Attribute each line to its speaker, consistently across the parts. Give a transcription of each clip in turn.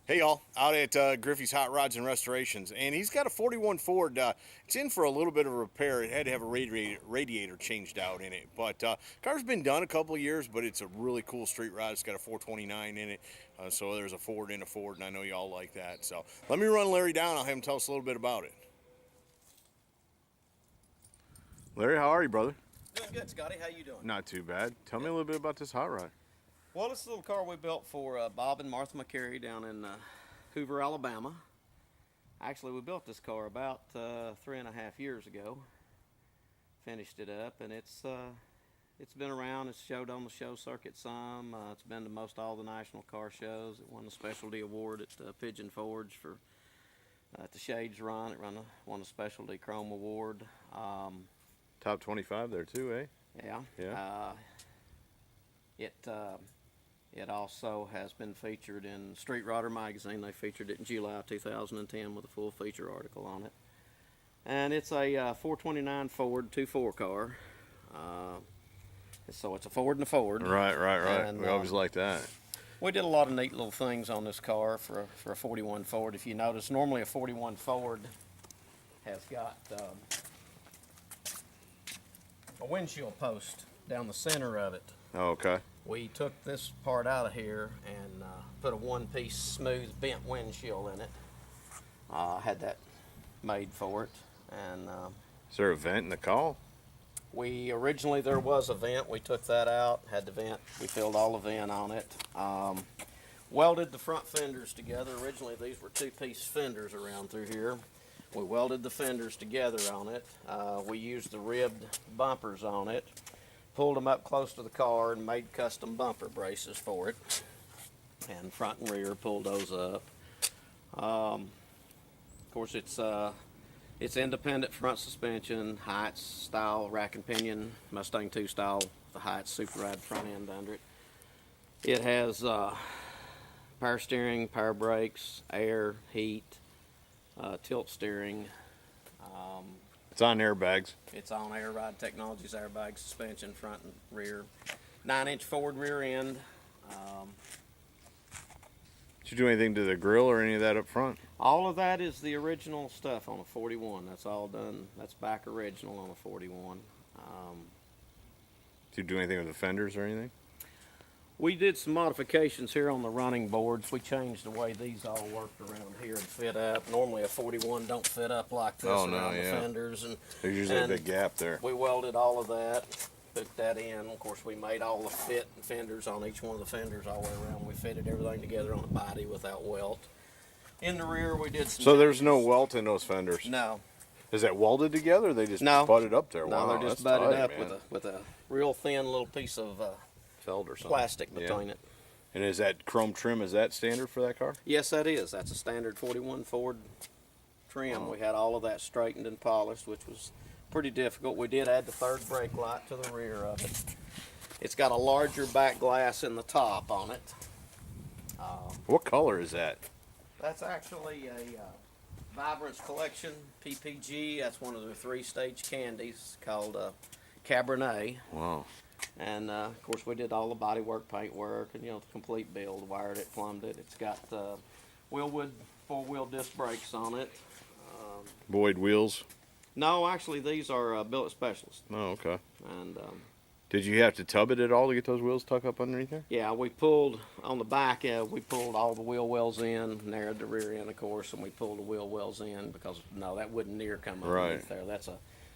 Speaker 1: Hey y'all, out at Griffey's Hot Rods and Restorations, and he's got a 41 Ford. It's in for a little bit of a repair. It had to have a radiator changed out in it, but car's been done a couple of years, but it's a really cool street rod. It's got a 429 in it, so there's a Ford in a Ford, and I know y'all like that. So let me run Larry down. I'll have him tell us a little bit about it. Larry, how are you, brother?
Speaker 2: Doing good, Scotty. How you doing?
Speaker 1: Not too bad. Tell me a little bit about this hot rod.
Speaker 2: Well, it's a little car we built for Bob and Martha McCary down in Hoover, Alabama. Actually, we built this car about 3.5 years ago. Finished it up, and it's been around. It's showed on the show circuit some. It's been to most all the national car shows. It won the specialty award at Pigeon Forge for the Shades run. It won the specialty chrome award.
Speaker 1: Top 25 there too, eh?
Speaker 2: Yeah. It also has been featured in Street Rodder magazine. They featured it in July 2010 with a full feature article on it. And it's a 429 Ford 2.4 car. So it's a Ford and a Ford.
Speaker 1: Right.
Speaker 2: And,
Speaker 1: we always like that.
Speaker 2: We did a lot of neat little things on this car for a 41 Ford. If you notice, normally a 41 Ford has got a windshield post down the center of it.
Speaker 1: Oh, okay.
Speaker 2: We took this part out of here and put a one-piece smooth bent windshield in it. Had that made for it. And
Speaker 1: Is there a vent in the call?
Speaker 2: originally there was a vent. We took that out, had the vent. We filled all the vent on it. Welded the front fenders together. Originally these were two-piece fenders around through here. We welded the fenders together on it. We used the ribbed bumpers on it. Pulled them up close to the car and made custom bumper braces for it. And front and rear, pulled those up. Of course, it's independent front suspension, Heights style rack and pinion, Mustang 2 style, the Heights super ride front end under it. It has power steering, power brakes, air, heat, tilt steering.
Speaker 1: It's on airbags.
Speaker 2: It's on Air Ride Technologies airbag suspension, front and rear. 9-inch Ford rear end.
Speaker 1: Did you do anything to the grill or any of that up front?
Speaker 2: All of that is the original stuff on a 41. That's all done. That's back original on a 41.
Speaker 1: Did you do anything with the fenders or anything?
Speaker 2: We did some modifications here on the running boards. We changed the way these all worked around here and fit up. Normally a 41 don't fit up like this around the fenders. And
Speaker 1: there's usually a big gap there.
Speaker 2: We welded all of that, put that in. Of course, we made all the fit and fenders on each one of the fenders all the way around. We fitted everything together on the body without welt. In the rear, we did some...
Speaker 1: So there's no welt in those fenders?
Speaker 2: No.
Speaker 1: Is that welded together? They just butted up there?
Speaker 2: No,
Speaker 1: wow,
Speaker 2: they're just butted up with a real thin little piece of
Speaker 1: felt or something.
Speaker 2: Plastic between it.
Speaker 1: And is that chrome trim, is that standard for that car?
Speaker 2: Yes, that is. That's a standard 41 Ford trim. We had all of that straightened and polished, which was pretty difficult. We did add the third brake light to the rear of it. It's got a larger back glass in the top on it.
Speaker 1: What color is that?
Speaker 2: That's actually a Vibrance Collection PPG. That's one of the 3-stage candies called Cabernet.
Speaker 1: Wow.
Speaker 2: And of course we did all the body work, paint work, and the complete build, wired it, plumbed it. It's got Wheelwood 4-wheel disc brakes on it.
Speaker 1: Boyd wheels?
Speaker 2: No, actually these are billet specialist.
Speaker 1: Oh, okay.
Speaker 2: And
Speaker 1: did you have to tub it at all to get those wheels tucked up underneath there?
Speaker 2: yeah, we pulled on the back. We pulled all the wheel wells in, narrowed the rear end, of course, and we pulled the wheel wells in because no, that wouldn't near come underneath there.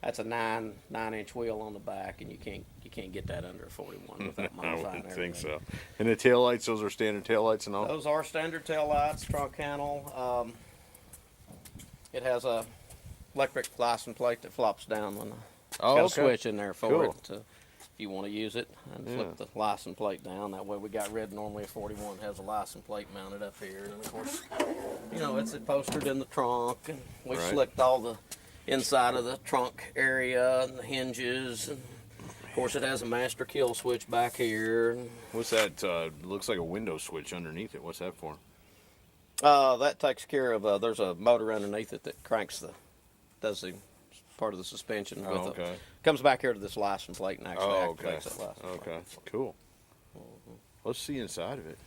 Speaker 2: That's a 9-inch wheel on the back, and you can't get that under a 41 without modifying
Speaker 1: I wouldn't
Speaker 2: everything.
Speaker 1: think so. And the taillights, those are standard taillights and all?
Speaker 2: Those are standard taillights, trunk handle. It has a electric license plate that flops down when it's got a switch in there for it if you want to use it, and flip the license plate down. That way we got rid. Normally a 41 has a license plate mounted up here, and of course, it's upholstered in the trunk, and we slicked all the inside of the trunk area and the hinges, and of course it has a master kill switch back here.
Speaker 1: What's that? Looks like a window switch underneath it. What's that for?
Speaker 2: That takes care of, there's a motor underneath it that does the part of the suspension. Comes back here to this license plate and actually activates that license plate.
Speaker 1: Okay, cool. Let's see inside of it.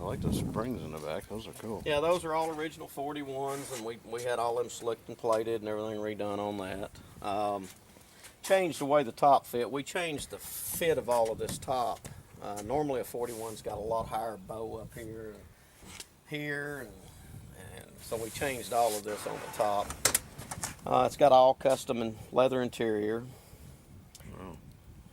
Speaker 1: I like those springs in the back. Those are cool.
Speaker 2: Yeah, those are all original 41s, and we had all them slicked and plated and everything redone on that. Changed the way the top fit. We changed the fit of all of this top. Normally a 41's got a lot higher bow up here and here, and so we changed all of this on the top. It's got all custom and leather interior.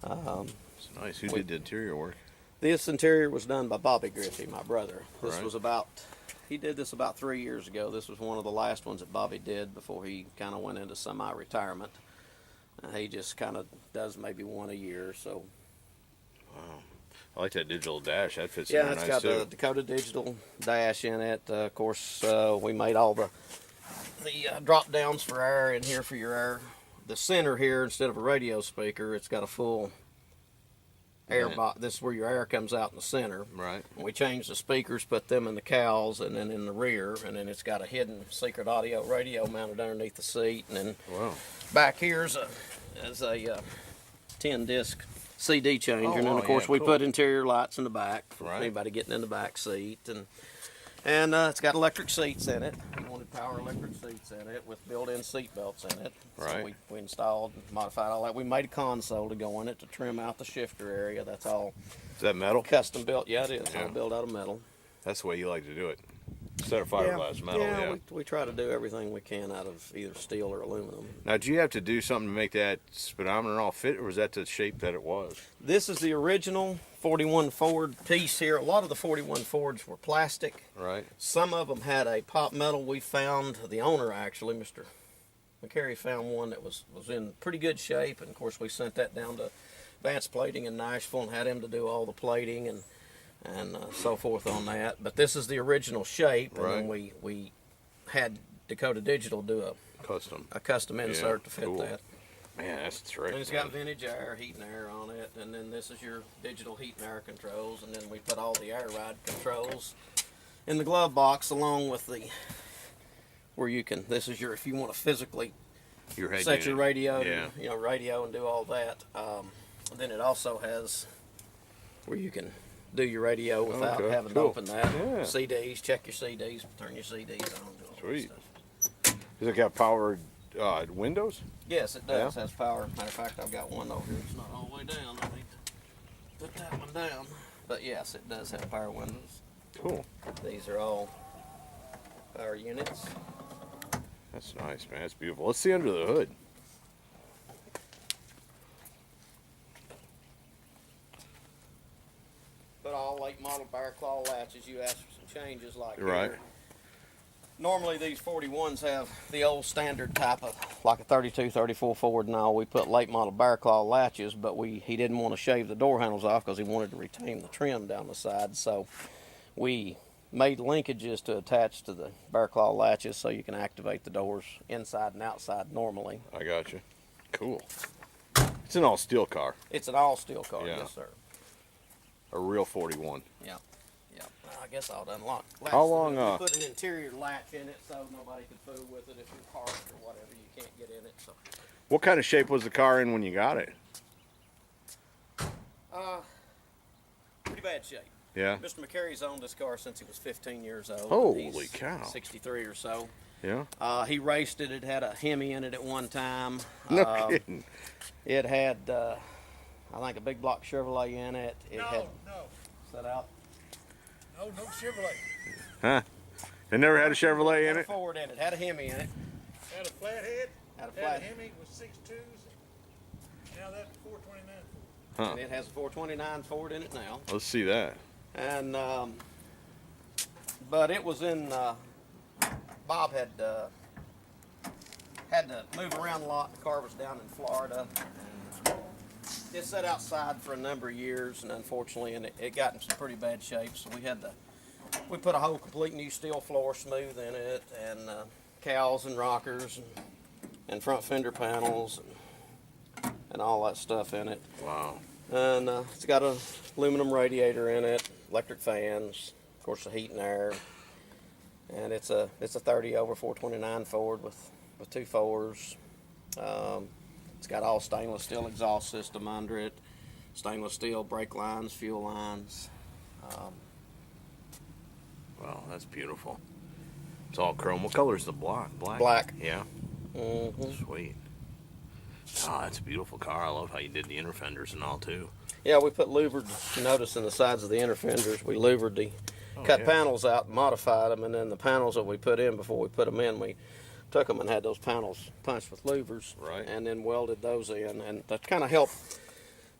Speaker 1: It's nice. Who did the interior work?
Speaker 2: This interior was done by Bobby Griffey, my brother. This
Speaker 1: Right.
Speaker 2: was he did this about 3 years ago. This was one of the last ones that Bobby did before he kind of went into semi-retirement. He just kind of does maybe one a year, so.
Speaker 1: Wow. I like that digital dash. That fits in
Speaker 2: Yeah,
Speaker 1: there
Speaker 2: it's
Speaker 1: nice
Speaker 2: got
Speaker 1: too.
Speaker 2: the Dakota Digital dash in it. Of course, we made all the drop downs for air in here for your air. The center here, instead of a radio speaker, it's got a full air
Speaker 1: Yeah.
Speaker 2: box. This is where your air comes out in the center.
Speaker 1: Right.
Speaker 2: And we changed the speakers, put them in the cowls, and then in the rear, and then it's got a hidden secret audio radio mounted underneath the seat, and then
Speaker 1: Wow.
Speaker 2: back here is a 10-disc CD changer, and then
Speaker 1: wow,
Speaker 2: of course
Speaker 1: yeah,
Speaker 2: we
Speaker 1: cool.
Speaker 2: put interior lights in the back for
Speaker 1: Right.
Speaker 2: anybody getting in the back seat, and it's got electric seats in it. We wanted power electric seats in it with built-in seat belts in it.
Speaker 1: Right.
Speaker 2: So we installed, modified all that. We made a console to go in it to trim out the shifter area. That's all
Speaker 1: Is that metal?
Speaker 2: custom built. Yeah, it is.
Speaker 1: Yeah.
Speaker 2: All built out of metal.
Speaker 1: That's the way you like to do it. Instead of fiberglass metal. Yeah.
Speaker 2: We try to do everything we can out of either steel or aluminum.
Speaker 1: Now, did you have to do something to make that speedometer all fit, or was that the shape that it was?
Speaker 2: This is the original 41 Ford piece here. A lot of the 41 Fords were plastic.
Speaker 1: Right.
Speaker 2: Some of them had a pop metal. We found, the owner actually, Mr. McCary, found one that was in pretty good shape, and of course we sent that down to Advanced Plating in Nashville and had him to do all the plating and so forth on that. But this is the original shape, and then we had Dakota Digital do a custom insert to fit
Speaker 1: cool.
Speaker 2: that.
Speaker 1: Man, that's terrific.
Speaker 2: And it's got vintage air, heat and air on it, and then this is your digital heat and air controls, and then we put all the air ride controls in the glove box along with where you can, this is your, if you want to physically
Speaker 1: Your head
Speaker 2: set your
Speaker 1: unit.
Speaker 2: radio,
Speaker 1: Yeah.
Speaker 2: radio and do all that. Then it also has where you can do your radio without
Speaker 1: Okay,
Speaker 2: having
Speaker 1: cool.
Speaker 2: to open that.
Speaker 1: Yeah.
Speaker 2: CDs, check your CDs, turn your CDs on. Do all that
Speaker 1: Sweet.
Speaker 2: stuff.
Speaker 1: Does it got powered windows?
Speaker 2: Yes, it does.
Speaker 1: Yeah.
Speaker 2: Has power. Matter of fact, I've got one over here. It's not all the way down. I need to put that one down. But yes, it does have power windows.
Speaker 1: Cool.
Speaker 2: These are all power units.
Speaker 1: That's nice, man. That's beautiful. Let's see under the hood.
Speaker 2: But all late model bear claw latches. You asked for some changes like
Speaker 1: Right.
Speaker 2: here. Normally these 41s have the old standard type of, like a 32, 34 Ford and all. We put late model bear claw latches, but he didn't want to shave the door handles off because he wanted to retain the trim down the side. So we made linkages to attach to the bear claw latches so you can activate the doors inside and outside normally.
Speaker 1: I got you. Cool. It's an all steel car.
Speaker 2: It's an all steel car,
Speaker 1: Yeah.
Speaker 2: yes sir.
Speaker 1: A real 41.
Speaker 2: Yeah. Yeah. Well, I guess I'll unlock.
Speaker 1: How long,
Speaker 2: We put an interior latch in it so nobody could fool with it if you're parked or whatever. You can't get in it. So.
Speaker 1: What kind of shape was the car in when you got it?
Speaker 2: Pretty bad shape.
Speaker 1: Yeah.
Speaker 2: Mr. McCary's owned this car since he was 15 years old.
Speaker 1: Holy
Speaker 2: He's
Speaker 1: cow.
Speaker 2: 63 or so.
Speaker 1: Yeah.
Speaker 2: He raced it. It had a Hemi in it at one time.
Speaker 1: No kidding.
Speaker 2: It had, I think, a big block Chevrolet in it. It had
Speaker 3: No,
Speaker 2: set out.
Speaker 3: no Chevrolet.
Speaker 1: Huh? It never had a Chevrolet in
Speaker 2: Had a
Speaker 1: it?
Speaker 2: Ford in it. Had a Hemi in it.
Speaker 3: Had a flathead.
Speaker 2: Had a
Speaker 3: Had
Speaker 2: flat.
Speaker 3: a Hemi with 6.2s. Now that's 429 Ford.
Speaker 1: Huh.
Speaker 2: And it has a 429 Ford in it now.
Speaker 1: Let's see that.
Speaker 2: And but it was in. Bob had to move around a lot. The car was down in Florida. It sat outside for a number of years, and unfortunately, it got in some pretty bad shape. So we put a whole complete new steel floor smooth in it, and cowls and rockers, and front fender panels, and all that stuff in it.
Speaker 1: Wow.
Speaker 2: And it's got a aluminum radiator in it, electric fans, of course the heat and air. And it's a 30 over 429 Ford with 2 4s. It's got all stainless steel exhaust system under it, stainless steel brake lines, fuel lines.
Speaker 1: that's beautiful. It's all chrome. What color is the block? Black.
Speaker 2: Black.
Speaker 1: Yeah.
Speaker 2: Mm-hmm.
Speaker 1: Sweet. Oh, that's a beautiful car. I love how you did the inner fenders and all too.
Speaker 2: Yeah, we put louvered, notice in the sides of the inner fenders, we louvered the cut panels out and modified them, and then the panels that we put in before we put them in, we took them and had those panels punched with louvers,
Speaker 1: Right.
Speaker 2: and then welded those in, and that kind of helped.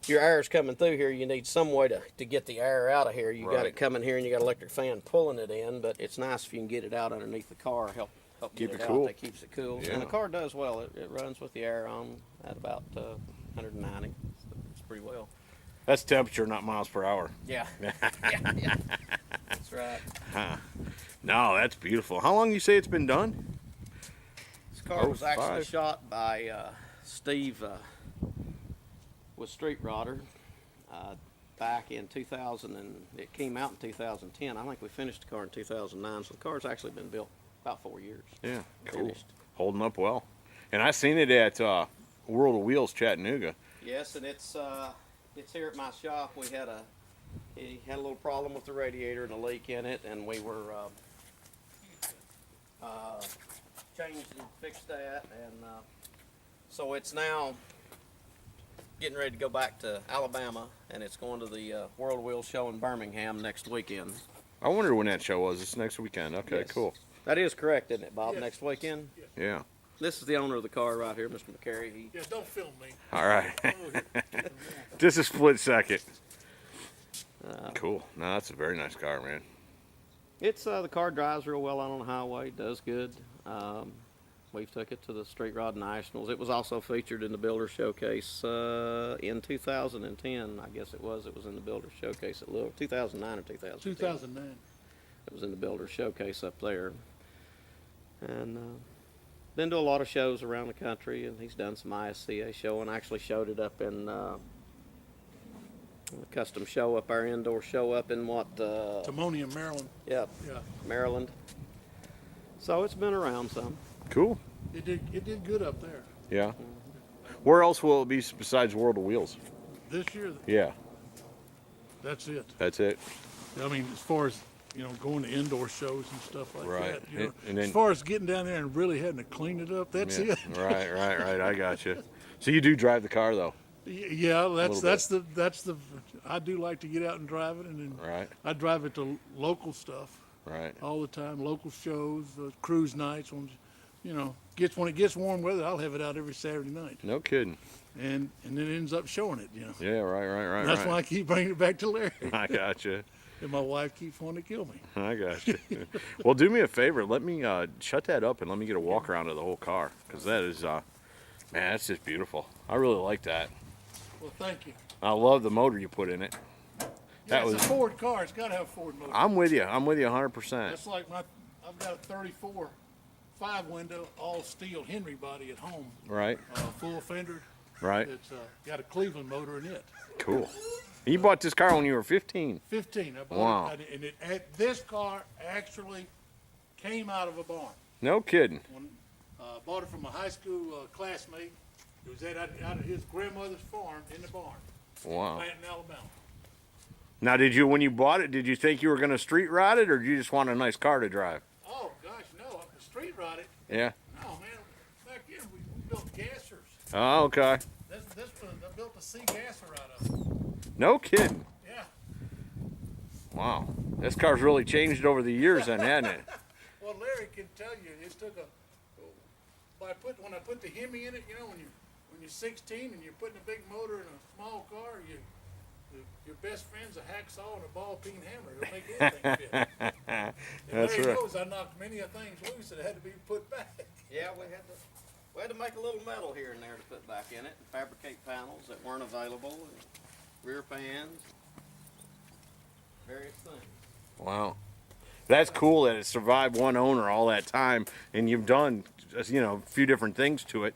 Speaker 2: Your air's coming through here, you need some way to get the air out of here. You got
Speaker 1: Right.
Speaker 2: it coming here and you got an electric fan pulling it in, but it's nice if you can get it out underneath the car, help
Speaker 1: Keep
Speaker 2: get
Speaker 1: it
Speaker 2: it
Speaker 1: cool.
Speaker 2: out. That keeps it cool.
Speaker 1: Yeah.
Speaker 2: And the car does well. It runs with the air on at about 190. It's pretty well.
Speaker 1: That's temperature, not miles per hour.
Speaker 2: Yeah. yeah. That's right.
Speaker 1: No, that's beautiful. How long you say it's been done?
Speaker 2: This car was actually
Speaker 1: 05.
Speaker 2: shot by Steve with Street Rodder back in 2000, and it came out in 2010. I think we finished the car in 2009, so the car's actually been built about 4 years.
Speaker 1: Yeah, cool.
Speaker 2: Finished.
Speaker 1: Holding up well. And I seen it at World of Wheels Chattanooga.
Speaker 2: Yes, and it's here at my shop. He had a little problem with the radiator and a leak in it, and we were changed and fixed that, and so it's now getting ready to go back to Alabama, and it's going to the World Wheel Show in Birmingham next weekend.
Speaker 1: I wonder when that show was. It's next weekend. Okay,
Speaker 2: Yes.
Speaker 1: cool.
Speaker 2: That is correct, isn't it, Bob?
Speaker 3: Yes.
Speaker 2: Next weekend.
Speaker 1: Yeah.
Speaker 2: This is the owner of the car right here, Mr. McCary.
Speaker 3: Yeah, don't film me.
Speaker 1: All right.
Speaker 3: I'm over here.
Speaker 1: Just a split second. Cool. No, that's a very nice car, man.
Speaker 2: It's the car drives real well out on the highway, does good. We've took it to the Street Rod Nationals. It was also featured in the Builder Showcase in 2010. I guess it was. It was in the Builder Showcase at Louisville, 2009 or 2010.
Speaker 3: 2009.
Speaker 2: It was in the Builder Showcase up there. And been to a lot of shows around the country, and he's done some ISCA show, and actually showed it up in a custom show up, our indoor show up in
Speaker 3: Timonium, Maryland.
Speaker 2: yeah,
Speaker 3: Yeah,
Speaker 2: Maryland. So it's been around some.
Speaker 1: Cool.
Speaker 3: it did good up there.
Speaker 1: Yeah. Where else will it be besides World of Wheels?
Speaker 3: This year,
Speaker 1: Yeah,
Speaker 3: that's it.
Speaker 1: that's it.
Speaker 3: I mean, as far as going to indoor shows and stuff like
Speaker 1: Right.
Speaker 3: that.
Speaker 1: And then-
Speaker 3: as far as getting down there and really having to clean it up, that's
Speaker 1: Yeah.
Speaker 3: it.
Speaker 1: Right. I got you. So you do drive the car though,
Speaker 3: Yeah,
Speaker 1: little
Speaker 3: that's the. I do like to get out and drive it, and then
Speaker 1: right?
Speaker 3: I drive it to local stuff
Speaker 1: Right.
Speaker 3: all the time, local shows, cruise nights. When when it gets warm weather, I'll have it out every Saturday night,
Speaker 1: No kidding.
Speaker 3: and then it ends up showing it.
Speaker 1: Yeah. Right.
Speaker 3: That's why I keep bringing it back to Larry,
Speaker 1: I got you.
Speaker 3: and my wife keeps wanting to kill me.
Speaker 1: I got you. Well, do me a favor. Let me shut that up and let me get a walk around of the whole car, because that is, man, that's just beautiful. I really like that.
Speaker 3: Well, thank you.
Speaker 1: I love the motor you put in it.
Speaker 3: Yeah,
Speaker 1: That
Speaker 3: it's
Speaker 1: was.
Speaker 3: a Ford car. It's got to have a Ford motor.
Speaker 1: I'm with you. 100%.
Speaker 3: That's like I've got a 34 5-window all steel Henry body at home,
Speaker 1: Right.
Speaker 3: full fender.
Speaker 1: Right.
Speaker 3: It's got a Cleveland motor in it.
Speaker 1: Cool. You bought this car when you were 15.
Speaker 3: 15. I bought
Speaker 1: Wow.
Speaker 3: it, and this car actually came out of a barn.
Speaker 1: No kidding.
Speaker 3: When bought it from a high school classmate. It was out of his grandmother's farm in the barn,
Speaker 1: Wow.
Speaker 3: Clanton, Alabama.
Speaker 1: Now, when you bought it, did you think you were going to street ride it, or did you just want a nice car to drive?
Speaker 3: Oh gosh, no! The street rod it.
Speaker 1: Yeah.
Speaker 3: No man, back then we built gassers.
Speaker 1: Oh, okay.
Speaker 3: This one I built a sea gasser out of it.
Speaker 1: No kidding.
Speaker 3: Yeah.
Speaker 1: Wow. This car's really changed over the years, then, hasn't it?
Speaker 3: Well, Larry can tell you it took when I put the Hemi in it, when you're 16 and you're putting a big motor in a small car, your best friend's a hacksaw and a ball peen hammer. It'll make anything fit. And
Speaker 1: That's
Speaker 3: Larry
Speaker 1: right.
Speaker 3: knows I knocked many of things loose that had to be put back.
Speaker 2: Yeah, we had to make a little metal here and there to put back in it, and fabricate panels that weren't available, and rear pans, various things.
Speaker 1: Wow. That's cool that it survived one owner all that time, and you've done, a few different things to it.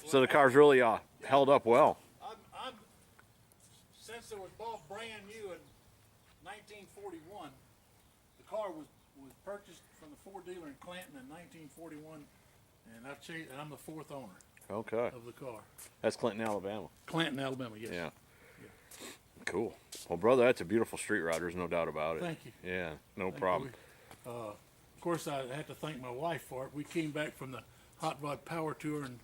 Speaker 1: So the car's really held up well.
Speaker 3: Since it was bought brand new in 1941, the car was purchased from the Ford dealer in Clanton in 1941, and I'm the fourth owner
Speaker 1: Okay.
Speaker 3: of the car.
Speaker 1: That's Clinton, Alabama.
Speaker 3: Clanton, Alabama, yes.
Speaker 1: Yeah. Cool. Well, brother, that's a beautiful street rod. There's no doubt about it.
Speaker 3: Thank you.
Speaker 1: Yeah, no
Speaker 3: Thank
Speaker 1: problem.
Speaker 3: you. Of course, I have to thank my wife for it. We came back from the Hot Rod Power Tour in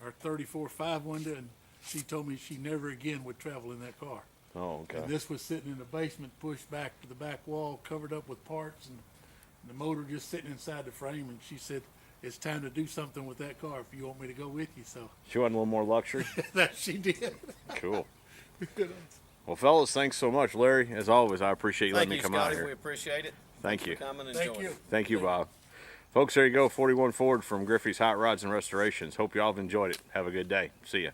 Speaker 3: our 34 5-window, and she told me she never again would travel in that car.
Speaker 1: Oh, okay.
Speaker 3: And this was sitting in the basement, pushed back to the back wall, covered up with parts, and the motor just sitting inside the frame. And she said, "It's time to do something with that car if you want me to go with you." So
Speaker 1: She wanted a little more luxury.
Speaker 3: that she did.
Speaker 1: Cool. Well, fellas, thanks so much. Larry, as always, I appreciate you letting me
Speaker 2: Thank you,
Speaker 1: come out
Speaker 2: Scotty.
Speaker 1: here.
Speaker 2: We appreciate it.
Speaker 1: Thank you.
Speaker 2: For coming and
Speaker 3: Thank
Speaker 2: joining.
Speaker 3: you.
Speaker 1: Thank you, Bob. Folks, there you go, 41 Ford from Griffey's Hot Rods and Restorations. Hope you all have enjoyed it. Have a good day. See ya.